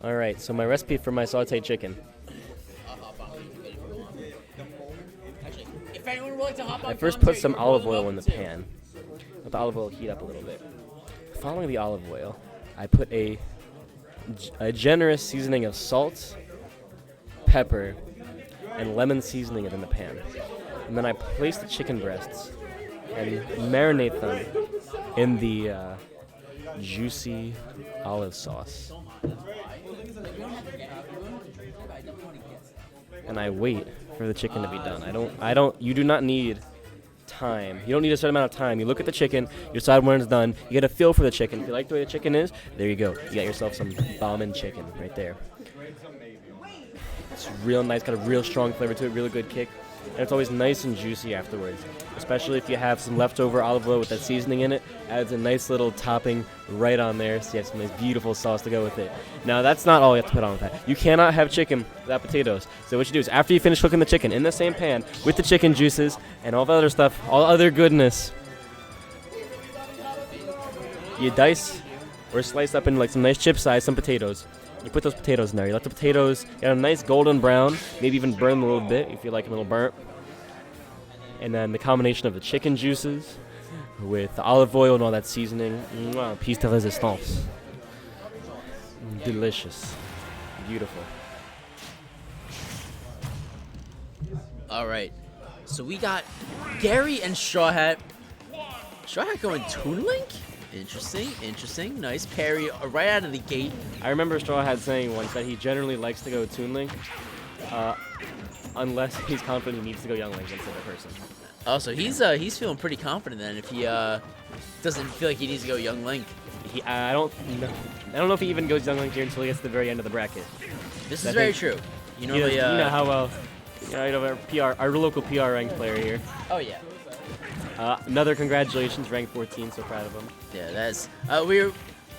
All right, so my recipe for my sauteed chicken. Actually, if anyone would like to hop on, I first put some olive oil in the pan. Let the olive oil heat up a little bit. Following the olive oil, I put a generous seasoning of salt, pepper, and lemon seasoning in the pan. And then I place the chicken breasts and marinate them in the juicy olive sauce. And I wait for the chicken to be done. You do not need time. You don't need a certain amount of time. You look at the chicken, you decide when it's done, you get a feel for the chicken. If you like the way the chicken is, there you go. You got yourself some bombin' chicken right there. It's real nice, got a real strong flavor to it, really good kick. And it's always nice and juicy afterwards, especially if you have some leftover olive oil with that seasoning in it. Adds a nice little topping right on there, so you have some nice beautiful sauce to go with it. Now, that's not all you have to put on with that. You cannot have chicken without potatoes. So what you do is after you finish cooking the chicken in the same pan with the chicken juices and all the other stuff, all other goodness, you dice or slice up into like some nice chip size some potatoes. You put those potatoes in there. You let the potatoes get a nice golden brown, maybe even burn them a little bit if you like them a little burnt. And then the combination of the chicken juices with the olive oil and all that seasoning. Piece de resistance. Delicious. Beautiful. All right. So we got Gary and Strawhat. Strawhat going Toon Link? Interesting. Nice parry right out of the gate. I remember Strawhat saying once that he generally likes to go Toon Link, unless he's confident he needs to go Young Link instead of person. Oh, so he's feeling pretty confident then if he doesn't feel like he needs to go Young Link. I don't know if he even goes Young Link here until he gets to the very end of the bracket. This is very true. You know, you know how well. Our local PR ranked player here. Oh yeah. Another congratulations, rank 14. So proud of him. Yeah, that's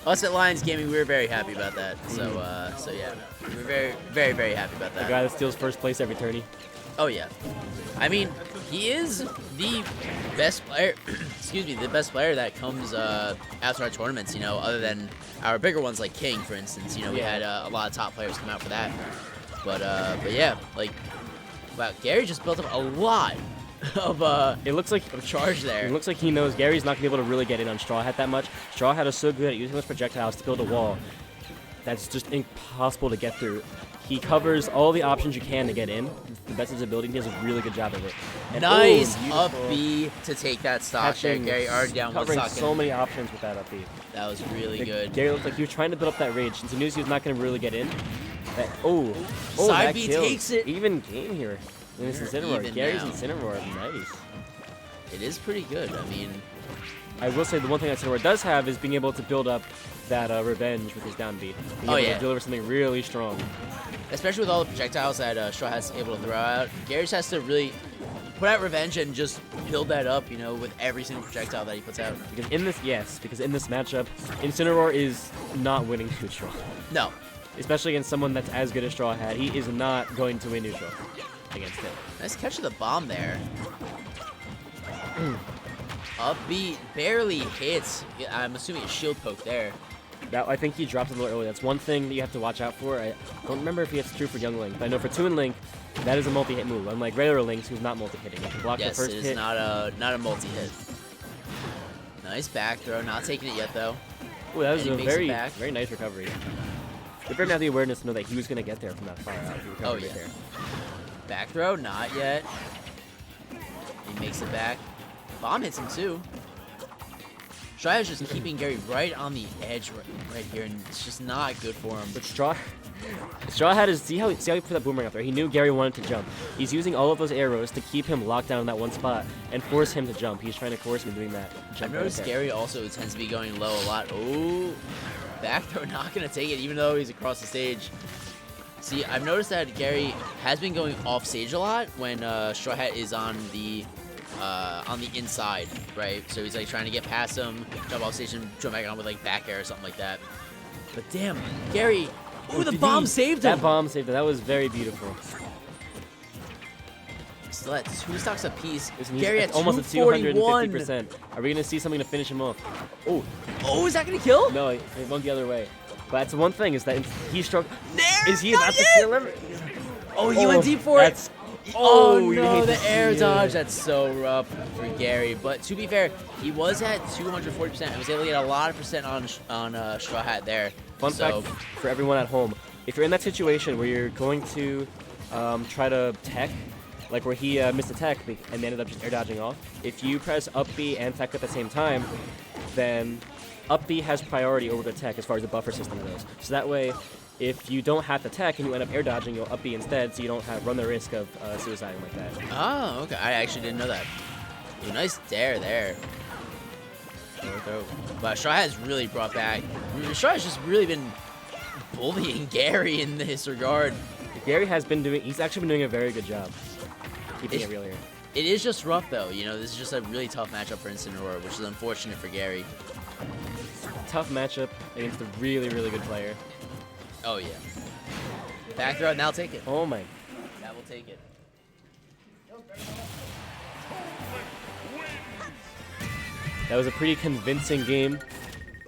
us at Lions Gaming. We were very happy about that. So yeah, we were very happy about that. The guy that steals first place every tourney. Oh yeah, I mean he is the best player. Excuse me, the best player that comes out to our tournaments. You know, other than our bigger ones like King, for instance. You know, we had a lot of top players come out for that. But yeah, like wow, Gary just built up a lot of it looks like of charge there. It looks like he knows Gary's not gonna be able to really get in on Strawhat that much. Strawhat is so good at using those projectiles to build a wall that's just impossible to get through. He covers all the options you can to get in. The best of his ability, he does a really good job of it. And nice up B to take that stock there. Gary already down one covering stock. So many options with that up B. That was really good. Gary looked like he was trying to build up that rage since he knew he was not going to really get in. Side that B kills. takes it. Even game here. And this Incineroar. Gary's now. Incineroar, nice. It is pretty good. I mean, I will say the one thing that Incineroar does have is being able to build up that revenge with his down B. Being able to deliver something really strong. Especially with all the projectiles that Strawhat's able to throw out. Gary has to really put out revenge and just build that up, you know, with every single projectile that he puts out. Because in this matchup, Incineroar is not winning neutral. No. Especially against someone that's as good as Strawhat, he is not going to win neutral against him. Nice catch of the bomb there. Up B barely hits. I'm assuming a shield poke there. I think he dropped a little early. That's one thing that you have to watch out for. I don't remember if it's true for Young Link, but I know for Toon Link, that is a multi-hit move. Unlike regular Links, who's not multi-hitting. You can block the first hit. Yes, it is not a multi-hit. Nice back throw. Not taking it yet, though. Oh, that was a very nice recovery. The Bear had the awareness to know that he was going to get there from that far out. Oh, yeah. There. Back throw, not yet. He makes it back. Bomb hits him, too. Strawhat is just keeping Gary right on the edge right here, and it's just not good for him. But Strawhat is see how he put that boomerang up there. He knew Gary wanted to jump. He's using all of those arrows to keep him locked down in that one spot and force him to jump. He's trying to force him doing that jump. I've noticed Gary also tends to be going low a lot. Oh, back throw, not gonna take it, even though he's across the stage. See, I've noticed that Gary has been going off stage a lot when Strawhat is on the inside, right? So he's like trying to get past him, jump off stage and jump back on with like back air or something like that. But damn, Gary, the bomb saved him. That bomb saved him. That was very beautiful. Still at 2 stocks apiece. Gary at almost at 250%. Are we gonna see something to finish him off? Oh, is that gonna kill? No, it went the other way. But that's the one thing is that he's struggling. There, Is he about to kill him? Oh, he went deep for it. Oh, Oh you no, hate the to air see dodge. it. That's so rough for Gary. But to be fair, he was at 240%. He was able to get a lot of percent on Strawhat there. Fun fact for everyone at home: if you're in that situation where you're going to try to tech, like where he missed a tech and ended up just air dodging off, if you press up B and tech at the same time, then up B has priority over the tech as far as the buffer system goes. So that way, if you don't have the tech and you end up air dodging, you'll up B instead, so you don't run the risk of suiciding like that. Oh, okay. I actually didn't know that. Ooh, nice dare there. But Strawhat has really brought back. Strawhat has just really been bullying Gary in this regard. Gary has been doing. He's actually been doing a very good job keeping it real here. It is just rough though. You know, this is just a really tough matchup for Incineroar, which is unfortunate for Gary. Tough matchup against a really, really good player. Oh yeah. Back throw, now take it. Oh my. That will take it. That was a pretty convincing game.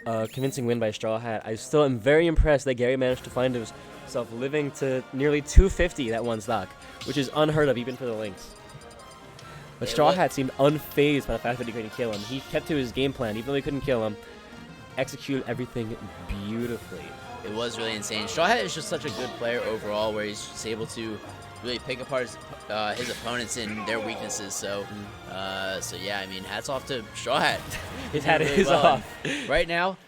Convincing win by Strawhat. I still am very impressed that Gary managed to find himself living to nearly 250 that one stock, which is unheard of even for the Lynx. But Strawhat seemed unfazed by the fact that he couldn't kill him. He kept to his game plan, even though he couldn't kill him. Executed everything beautifully. It was really insane. Strawhat is just such a good player overall, where he's just able to really pick apart his opponents and their weaknesses. So, so yeah, I mean, hats off to Strawhat. His hat really is off. Right now,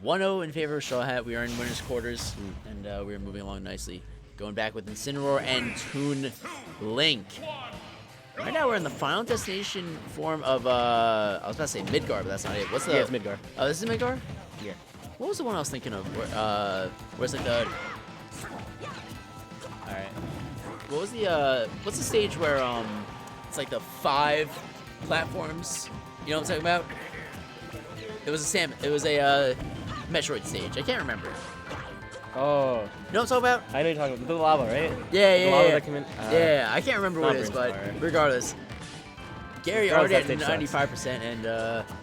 1-0 in favor of Strawhat. We are in winners' quarters, and we are moving along nicely. Going back with Incineroar and Toon Link. Right now, we're in the final destination form of, I was about to say Midgar, but that's not it. What's the? Yeah, it's Midgar. Oh, this is Midgar? Yeah. What was the one I was thinking of? Where's like the? All right. What was the? What's the stage where it's like the 5 platforms? You know what I'm talking about? It was a Metroid stage. I can't remember. Oh. You know what I'm talking about? I know you're talking about the lava, right? Yeah, The yeah, lava yeah. that came in. Yeah, I can't remember what it is, but Fire. regardless. Gary Regardless, already that at stage 95%, and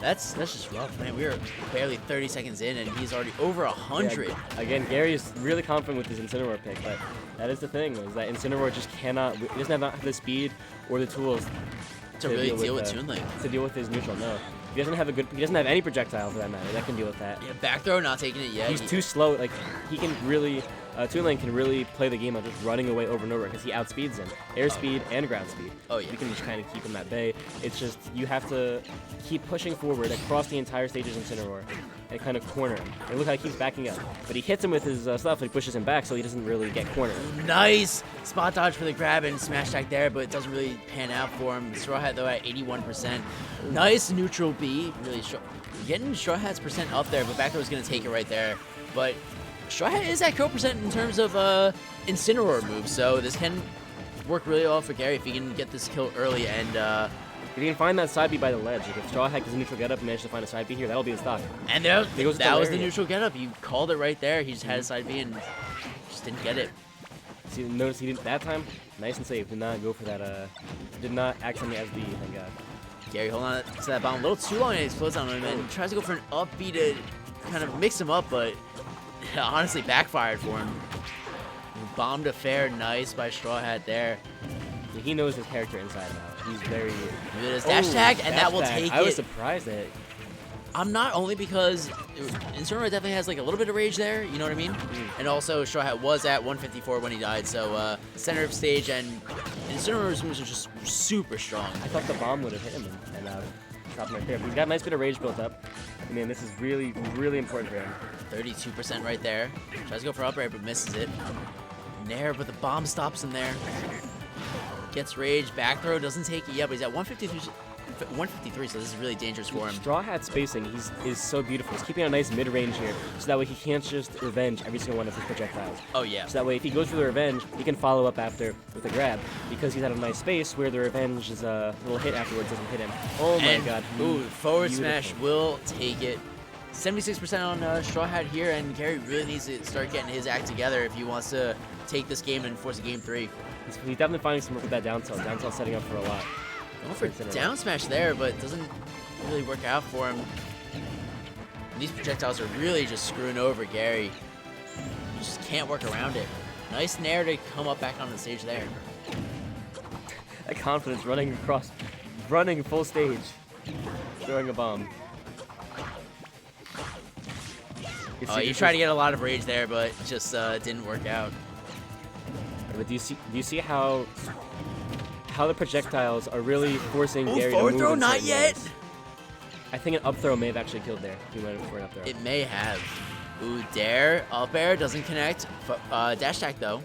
that's just rough, man. We are barely 30 seconds in, and he's already over 100. Yeah, again, Gary is really confident with his Incineroar pick, but that is the thing, is that Incineroar just cannot, he doesn't have the speed or the tools to really deal with Toon Link. To deal with his neutral, no. He doesn't have any projectile for that matter that can deal with that. Yeah, back throw, not taking it yet. He's too slow, like, he can really, Toon Link can really play the game of just running away over and over because he outspeeds him. Airspeed and ground speed. Oh, yeah. You can just kind of keep him at bay. It's just, you have to keep pushing forward across the entire stages in Incineroar and kind of corner him. And look how he keeps backing up. But he hits him with his stuff and he pushes him back so he doesn't really get cornered. Nice spot dodge for the grab and smash tag there, but it doesn't really pan out for him. Strawhat, though, at 81%. Nice neutral B. Really getting Strawhat's percent up there, but back throw is going to take it right there. But Strawhat is at kill percent in terms of Incineroar moves, so this can work really well for Gary if he can get this kill early and if you can find that side B by the ledge, like if Strawhat does a neutral getup and manages to find a side B here, that'll be the stock. And there, goes that was the Lariat. neutral getup. You called it right there. He just had a side B and just didn't get it. See, notice he didn't that time. Nice and safe. Did not go for that. Did not accidentally SB. Thank God. Gary holding on to that bomb a little too long and he explodes on him and tries to go for an up B to kind of mix him up, but honestly backfired for him. Bombed a fair, nice by Strawhat there. Yeah, he knows his character inside and out. He's very. His dash tag, and dash that will tag. take I was it. surprised at it. I'm not, only because Incineroar definitely has like a little bit of rage there, you know what I mean? And also Strawhat was at 154 when he died, so center of stage, and Incineroar's moves are just super strong. I thought the bomb would have hit him and stopped him right there. But he's got a nice bit of rage built up. I mean, this is really, really important for him. 32% right there. Tries to go for upright, but misses it. Nair, but the bomb stops him there. Gets rage, back throw, doesn't take it yet, but he's at 153, so this is really dangerous for him. Strawhat spacing is so beautiful. He's keeping a nice mid-range here, so that way he can't just revenge every single one of his projectiles. Oh, yeah. So that way if he goes for the revenge, he can follow up after with a grab, because he's at a nice space where the revenge is a little hit afterwards doesn't hit him. Oh my God. Ooh, forward Beautiful. smash will take it. 76% on Strawhat here, and Gary really needs to start getting his act together if he wants to take this game and force a game 3. He's definitely finding some work with that down tilt. Down tilt setting up for a lot. Going for down smash there, but it doesn't really work out for him. These projectiles are really just screwing over Gary. Just can't work around it. Nice nair to come up back on the stage there. That confidence running full stage, throwing a bomb. You tried to get a lot of rage there, but just didn't work out. But do you see how the projectiles are really forcing Gary to forward move throw, in not certain yet. ways? I think an up throw may have actually killed there. If he went for an up throw. It may have. Ooh, dare up air doesn't connect. Dash attack though.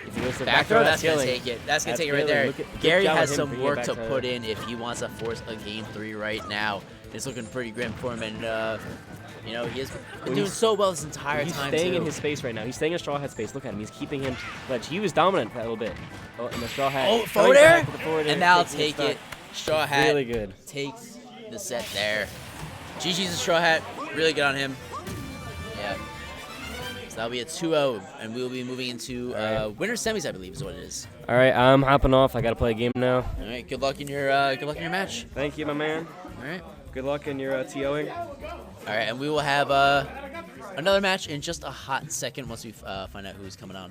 If he goes to Back throw, that's gonna killing. take it. That's gonna That's take it right there. killing. Gary Good job has with him some bringing it work back to to- put in if he wants to force a game 3 right now. It's looking pretty grim for him, and you know, he has been doing so well this entire He's time staying too. in his space right now. He's staying in Strawhat space. Look at him. He's keeping him ledge. He was dominant for that little bit. Oh, and the Strawhat. Oh, forward air, Forward air, and that'll taking take the it. stock. Strawhat Really good. takes the set there. GG's and Strawhat, really good on him. Yeah. So that'll be a 2-0, and we'll be moving into winner semis, I believe, is what it is. All right, I'm hopping off. I gotta play a game now. All right, good luck in your match. Thank you, my man. All right. Good luck in your TOing. All right, and we will have another match in just a hot second once we find out who's coming on.